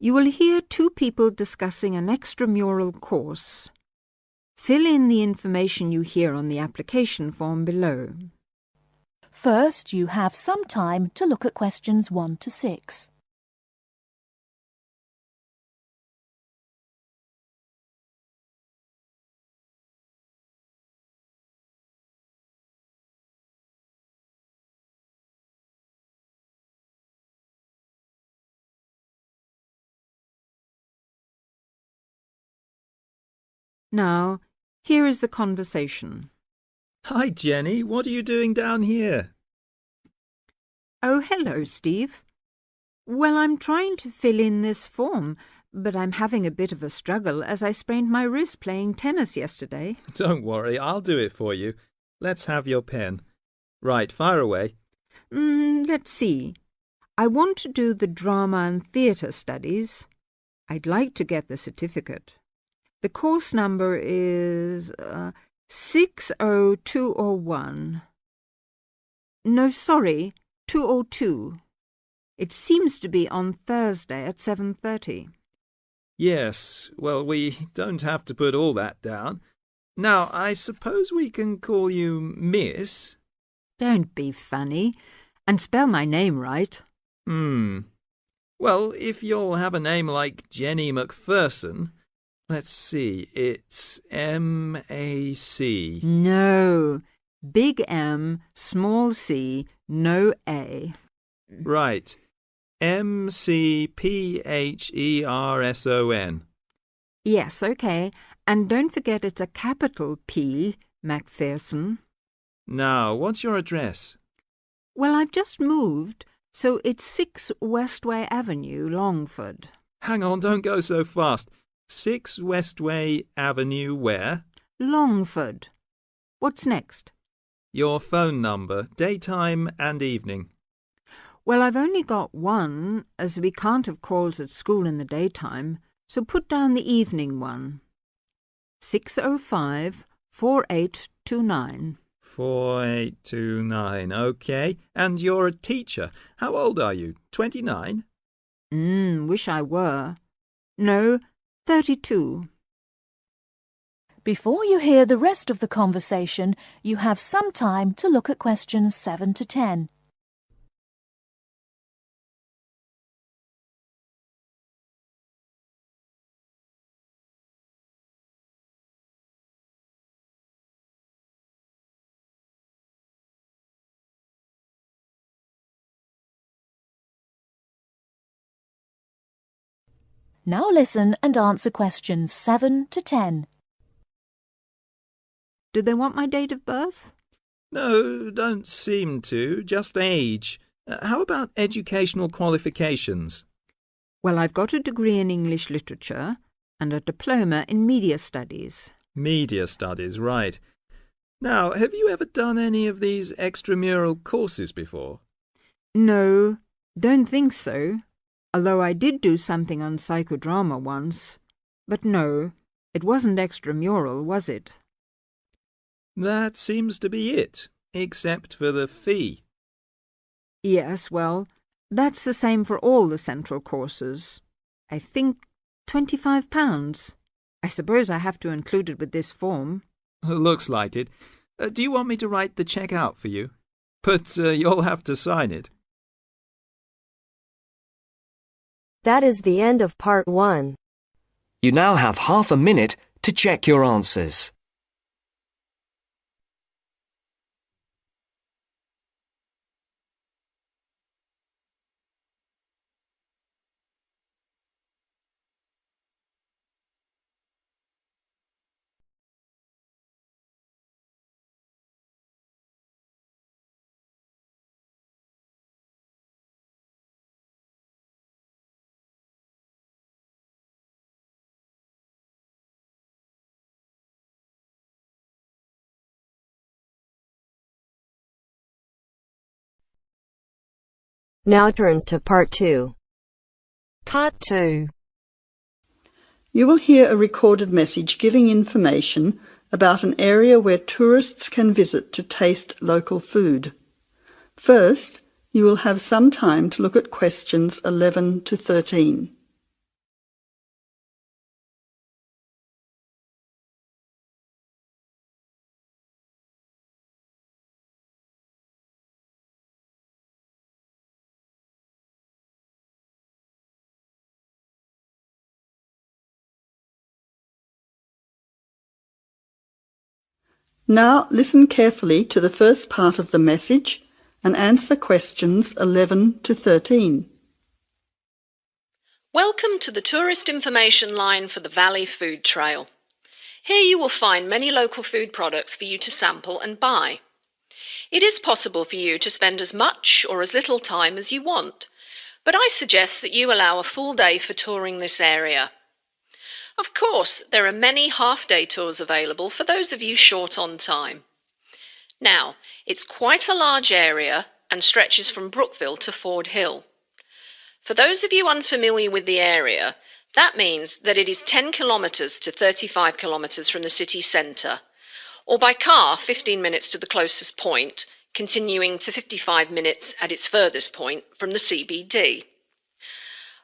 You will hear two people discussing an extramural course. Fill in the information you hear on the application form below. First, you have some time to look at questions 1 to 6. Now, here is the conversation. Hi, Jenny. What are you doing down here? Oh, hello, Steve. Well, I'm trying to fill in this form, but I'm having a bit of a struggle as I sprained my wrist playing tennis yesterday. Don't worry, I'll do it for you. Let's have your pen. Right, fire away. Let's see. I want to do the drama and theatre studies. I'd like to get the certificate. The course number is 60201. No, sorry, 202. It seems to be on Thursday at 7:30. Yes, well, we don't have to put all that down. Now, I suppose we can call you Miss? Don't be funny, and spell my name right. Well, if you'll have a name like Jenny McPherson, let's see, it's M-A-C. No, big M, small c, no A. Right, M-C-P-H-E-R-S-O-N. Yes, okay. And don't forget it's a capital P, McPherson. Now, what's your address? Well, I've just moved, so it's 6 Westway Avenue, Longford. Hang on, don't go so fast. 6 Westway Avenue where? Longford. What's next? Your phone number, daytime and evening. Well, I've only got one, as we can't have calls at school in the daytime, so put down the evening one. 605-4829. 4829, OK. And you're a teacher. How old are you? 29? Wish I were. No, 32. Before you hear the rest of the conversation, you have some time to look at questions 7 to 10. Now listen and answer questions 7 to 10. Do they want my date of birth? No, don't seem to. Just age. How about educational qualifications? Well, I've got a degree in English literature and a diploma in media studies. Media studies, right. Now, have you ever done any of these extramural courses before? No, don't think so. Although I did do something on psychodrama once. But no, it wasn't extramural, was it? That seems to be it, except for the fee. Yes, well, that's the same for all the central courses. I think £25. I suppose I have to include it with this form. Looks like it. Do you want me to write the cheque out for you? But you'll have to sign it. That is the end of part 1. You now have half a minute to check your answers. Now turns to part 2. Part 2. You will hear a recorded message giving information about an area where tourists can visit to taste local food. First, you will have some time to look at questions 11 to 13. Now listen carefully to the first part of the message and answer questions 11 to 13. Welcome to the tourist information line for the Valley Food Trail. Here you will find many local food products for you to sample and buy. It is possible for you to spend as much or as little time as you want, but I suggest that you allow a full day for touring this area. Of course, there are many half-day tours available for those of you short on time. Now, it's quite a large area and stretches from Brookville to Ford Hill. For those of you unfamiliar with the area, that means that it is 10 kilometres to 35 kilometres from the city centre, or by car 15 minutes to the closest point, continuing to 55 minutes at its furthest point from the CBD.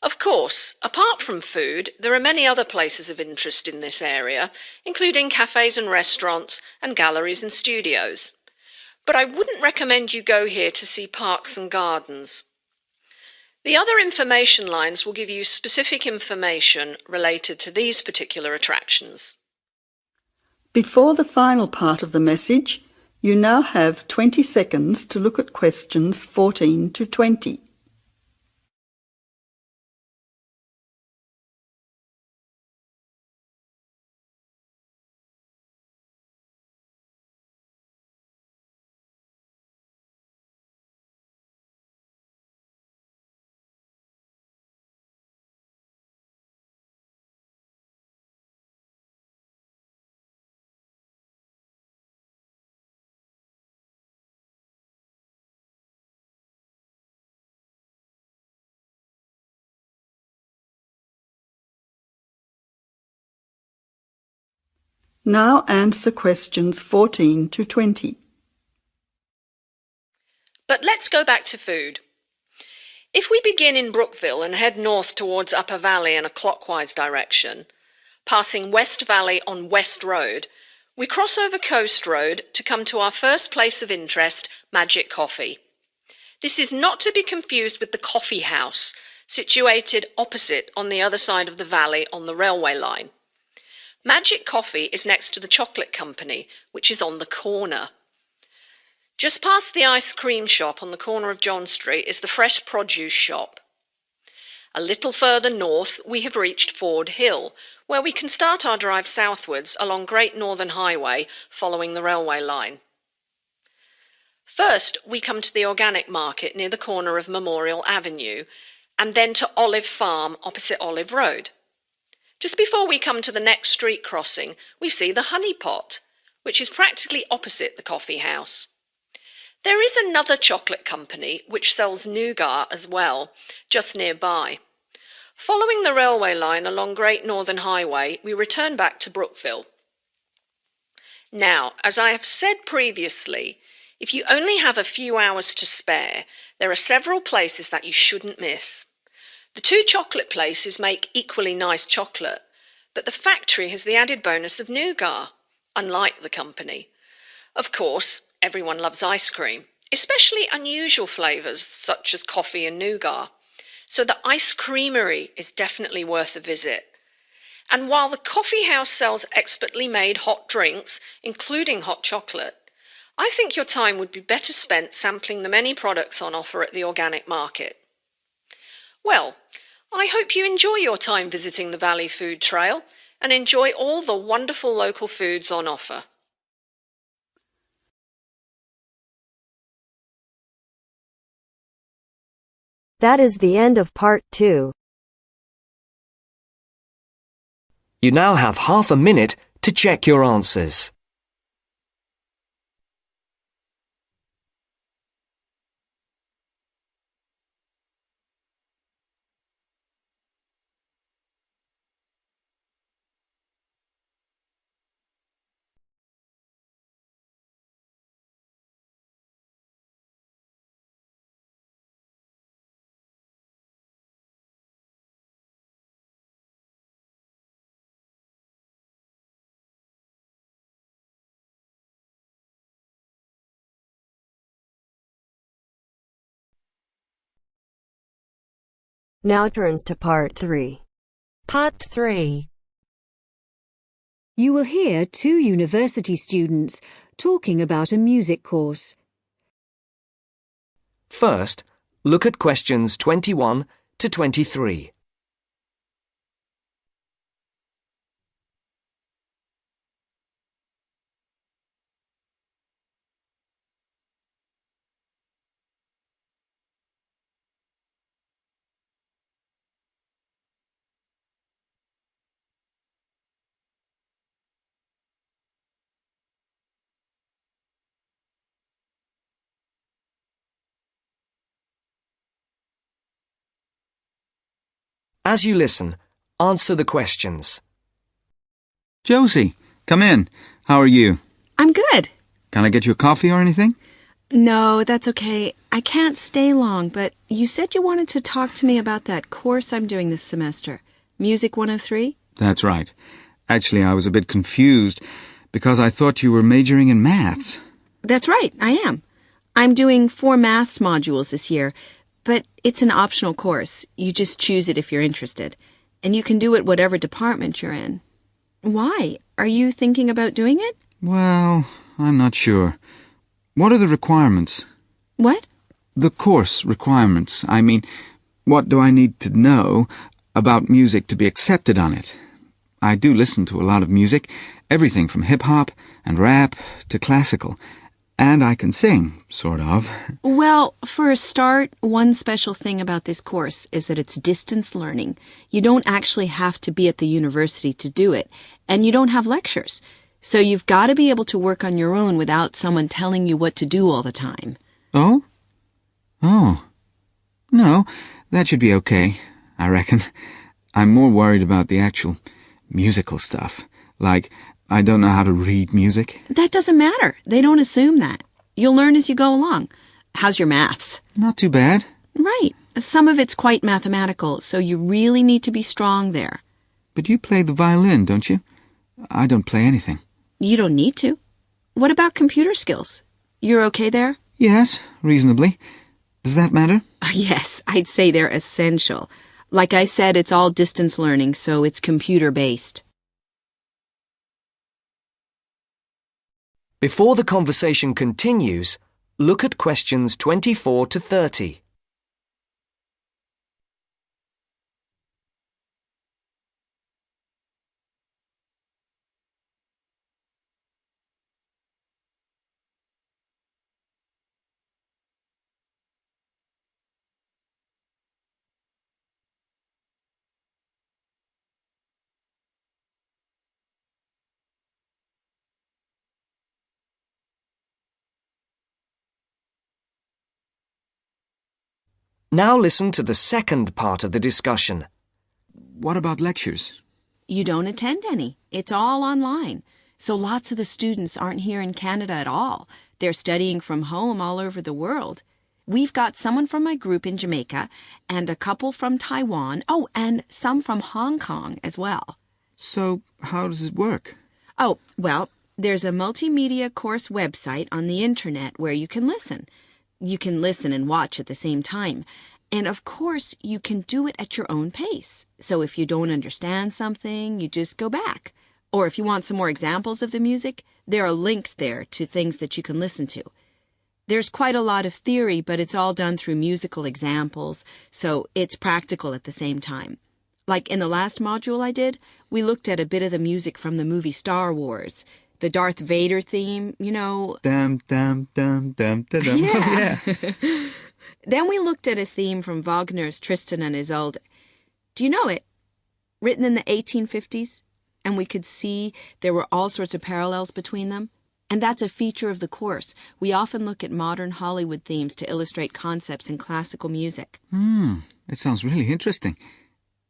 Of course, apart from food, there are many other places of interest in this area, including cafes and restaurants and galleries and studios. But I wouldn't recommend you go here to see parks and gardens. The other information lines will give you specific information related to these particular attractions. Before the final part of the message, you now have 20 seconds to look at questions 14 to 20. Now answer questions 14 to 20. But let's go back to food. If we begin in Brookville and head north towards Upper Valley in a clockwise direction, passing West Valley on West Road, we cross over Coast Road to come to our first place of interest, Magic Coffee. This is not to be confused with the coffee house, situated opposite on the other side of the valley on the railway line. Magic Coffee is next to the chocolate company, which is on the corner. Just past the ice cream shop on the corner of John Street is the fresh produce shop. A little further north we have reached Ford Hill, where we can start our drive southwards along Great Northern Highway following the railway line. First we come to the organic market near the corner of Memorial Avenue, and then to Olive Farm opposite Olive Road. Just before we come to the next street crossing, we see the Honey Pot, which is practically opposite the coffee house. There is another chocolate company which sells nougat as well, just nearby. Following the railway line along Great Northern Highway, we return back to Brookville. Now, as I have said previously, if you only have a few hours to spare, there are several places that you shouldn't miss. The two chocolate places make equally nice chocolate, but the factory has the added bonus of nougat, unlike the company. Of course, everyone loves ice cream, especially unusual flavours such as coffee and nougat, so the ice creamery is definitely worth a visit. And while the coffee house sells expertly made hot drinks, including hot chocolate, I think your time would be better spent sampling the many products on offer at the organic market. Well, I hope you enjoy your time visiting the Valley Food Trail and enjoy all the wonderful local foods on offer. That is the end of part 2. You now have half a minute to check your answers. Now turns to part 3. Part 3. You will hear two university students, talking about a music course. First, look at questions 21 to 23. As you listen, answer the questions. Josie, come in. How are you? I'm good. Can I get you a coffee or anything? No, that's okay. I can't stay long, but you said you wanted to talk to me about that course I'm doing this semester, Music 103? That's right. Actually, I was a bit confused because I thought you were majoring in maths. That's right, I am. I'm doing 4 maths modules this year, but it's an optional course. You just choose it if you're interested, and you can do it whatever department you're in. Why? Are you thinking about doing it? Well, I'm not sure. What are the requirements? What? The course requirements. I mean, what do I need to know about music to be accepted on it? I do listen to a lot of music, everything from hip-hop and rap to classical. And I can sing, sort of. Well, for a start, one special thing about this course is that it's distance learning. You don't actually have to be at the university to do it, and you don't have lectures. So you've got to be able to work on your own without someone telling you what to do all the time. Oh? Oh. No, that should be okay, I reckon. I'm more worried about the actual musical stuff. Like, I don't know how to read music. That doesn't matter. They don't assume that. You'll learn as you go along. How's your maths? Not too bad. Right. Some of it's quite mathematical, so you really need to be strong there. But you play the violin, don't you? I don't play anything. You don't need to. What about computer skills? You're okay there? Yes, reasonably. Does that matter? Yes, I'd say they're essential. Like I said, it's all distance learning, so it's computer-based. Before the conversation continues, look at questions 24 to 30. Now listen to the second part of the discussion. What about lectures? You don't attend any. It's all online. So lots of the students aren't here in Canada at all. They're studying from home all over the world. We've got someone from my group in Jamaica and a couple from Taiwan. Oh, and some from Hong Kong as well. So, how does it work? Oh, well, there's a multimedia course website on the internet where you can listen. You can listen and watch at the same time. And of course, you can do it at your own pace. So if you don't understand something, you just go back. Or if you want some more examples of the music, there are links there to things that you can listen to. There's quite a lot of theory, but it's all done through musical examples, so it's practical at the same time. Like in the last module I did, we looked at a bit of the music from the movie Star Wars. The Darth Vader theme, you know. Dum, dum, dum, dum, dum, dum. Yeah. Oh, yeah. Then we looked at a theme from Wagner's Tristan and Isolde. Do you know it? Written in the 1850s. And we could see there were all sorts of parallels between them. And that's a feature of the course. We often look at modern Hollywood themes to illustrate concepts in classical music. It sounds really interesting.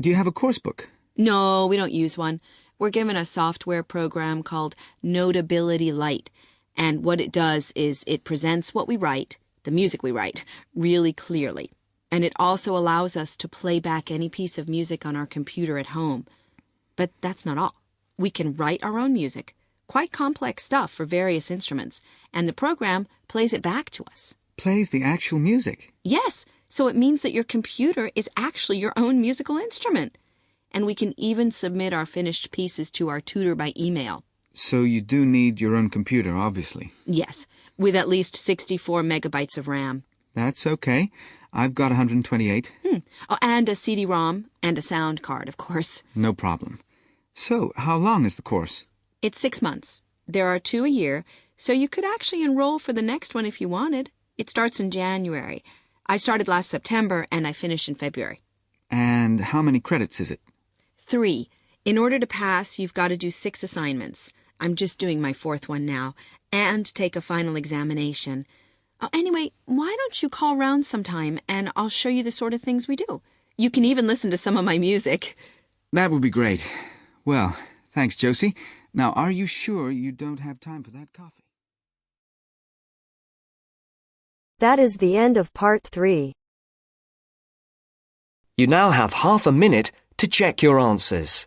Do you have a course book? No, we don't use one. We're given a software program called Notability Lite, and what it does is it presents what we write, the music we write, really clearly. And it also allows us to play back any piece of music on our computer at home. But that's not all. We can write our own music, quite complex stuff for various instruments, and the program plays it back to us. Plays the actual music? Yes, so it means that your computer is actually your own musical instrument. And we can even submit our finished pieces to our tutor by email. So you do need your own computer, obviously. Yes, with at least 64 megabytes of RAM. That's okay. I've got 128. Oh, and a CD-ROM and a sound card, of course. No problem. So, how long is the course? It's 6 months. There are 2 a year, so you could actually enroll for the next one if you wanted. It starts in January. I started last September and I finish in February. And how many credits is it? 3. In order to pass, you've got to do 6 assignments. I'm just doing my 4th one now, and take a final examination. Oh, anyway, why don't you call round sometime and I'll show you the sort of things we do. You can even listen to some of my music. That would be great. Well, thanks, Josie. Now, are you sure you don't have time for that coffee? That is the end of part 3. You now have half a minute to check your answers.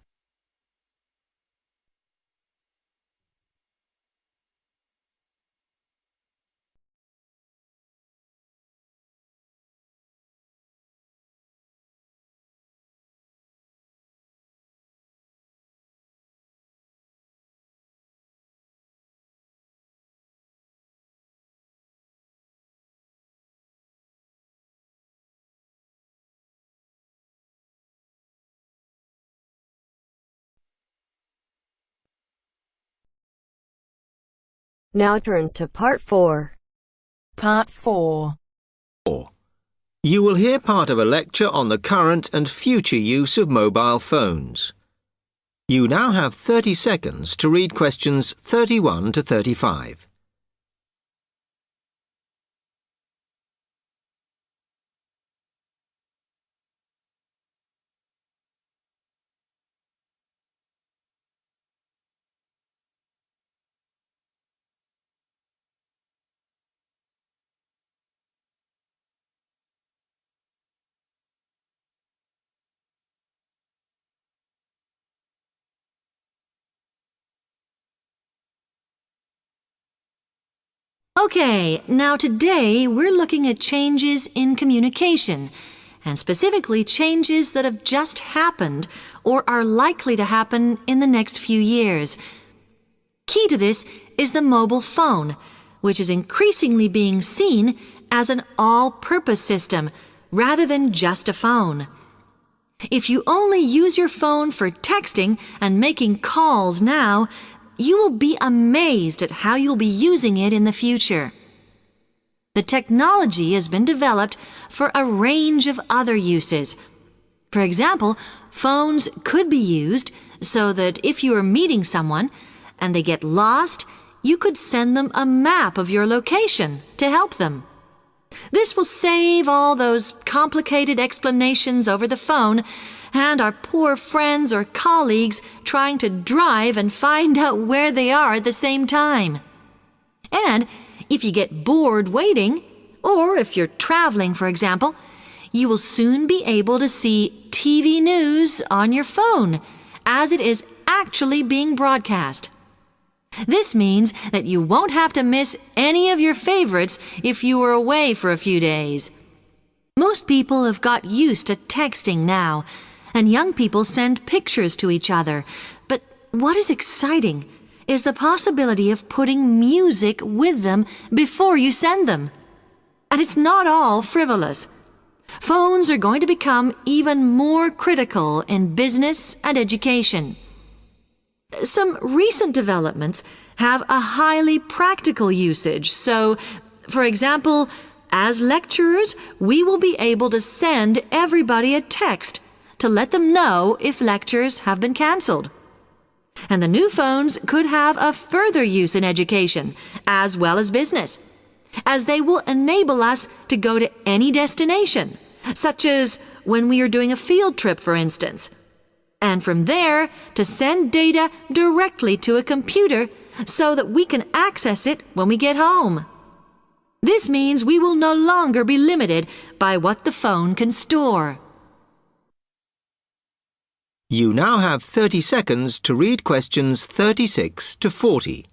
Now turns to part 4. Part 4. You will hear part of a lecture on the current and future use of mobile phones. You now have 30 seconds to read questions 31 to 35. Okay, now today we're looking at changes in communication, and specifically changes that have just happened or are likely to happen in the next few years. Key to this is the mobile phone, which is increasingly being seen as an all-purpose system rather than just a phone. If you only use your phone for texting and making calls now, you will be amazed at how you'll be using it in the future. The technology has been developed for a range of other uses. For example, phones could be used so that if you are meeting someone and they get lost, you could send them a map of your location to help them. This will save all those complicated explanations over the phone and our poor friends or colleagues trying to drive and find out where they are at the same time. And if you get bored waiting, or if you're traveling, for example, you will soon be able to see TV news on your phone as it is actually being broadcast. This means that you won't have to miss any of your favorites if you were away for a few days. Most people have got used to texting now, and young people send pictures to each other. But what is exciting is the possibility of putting music with them before you send them. And it's not all frivolous. Phones are going to become even more critical in business and education. Some recent developments have a highly practical usage. So, for example, as lecturers, we will be able to send everybody a text to let them know if lectures have been cancelled. And the new phones could have a further use in education, as well as business, as they will enable us to go to any destination, such as when we are doing a field trip, for instance, and from there to send data directly to a computer so that we can access it when we get home. This means we will no longer be limited by what the phone can store. You now have 30 seconds to read questions 36 to 40.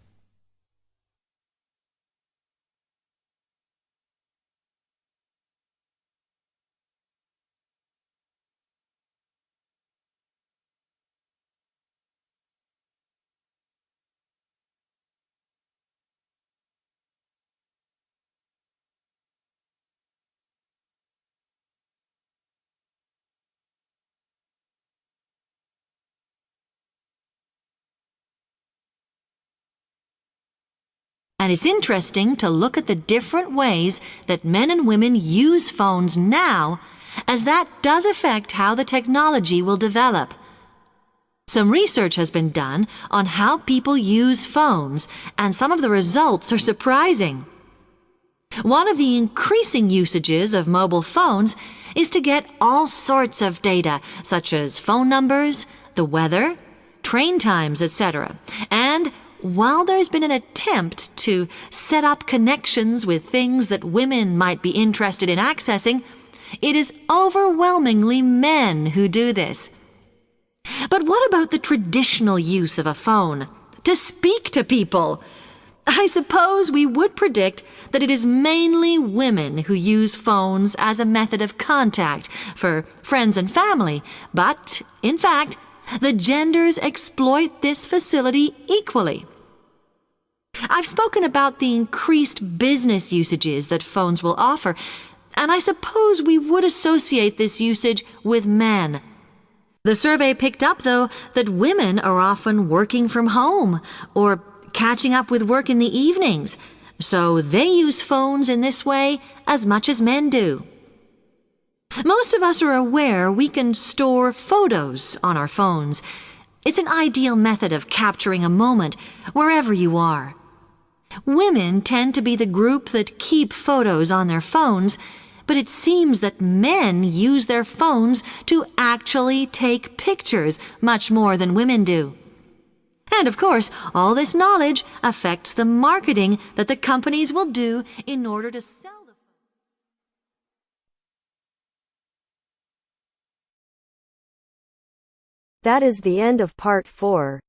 And it's interesting to look at the different ways that men and women use phones now, as that does affect how the technology will develop. Some research has been done on how people use phones, and some of the results are surprising. One of the increasing usages of mobile phones is to get all sorts of data, such as phone numbers, the weather, train times, etc. And while there's been an attempt to set up connections with things that women might be interested in accessing, it is overwhelmingly men who do this. But what about the traditional use of a phone? To speak to people? I suppose we would predict that it is mainly women who use phones as a method of contact for friends and family, but, in fact, the genders exploit this facility equally. I've spoken about the increased business usages that phones will offer, and I suppose we would associate this usage with men. The survey picked up, though, that women are often working from home or catching up with work in the evenings, so they use phones in this way as much as men do. Most of us are aware we can store photos on our phones. It's an ideal method of capturing a moment wherever you are. Women tend to be the group that keep photos on their phones, but it seems that men use their phones to actually take pictures much more than women do. And of course, all this knowledge affects the marketing that the companies will do in order to sell the phone. That is the end of part 4.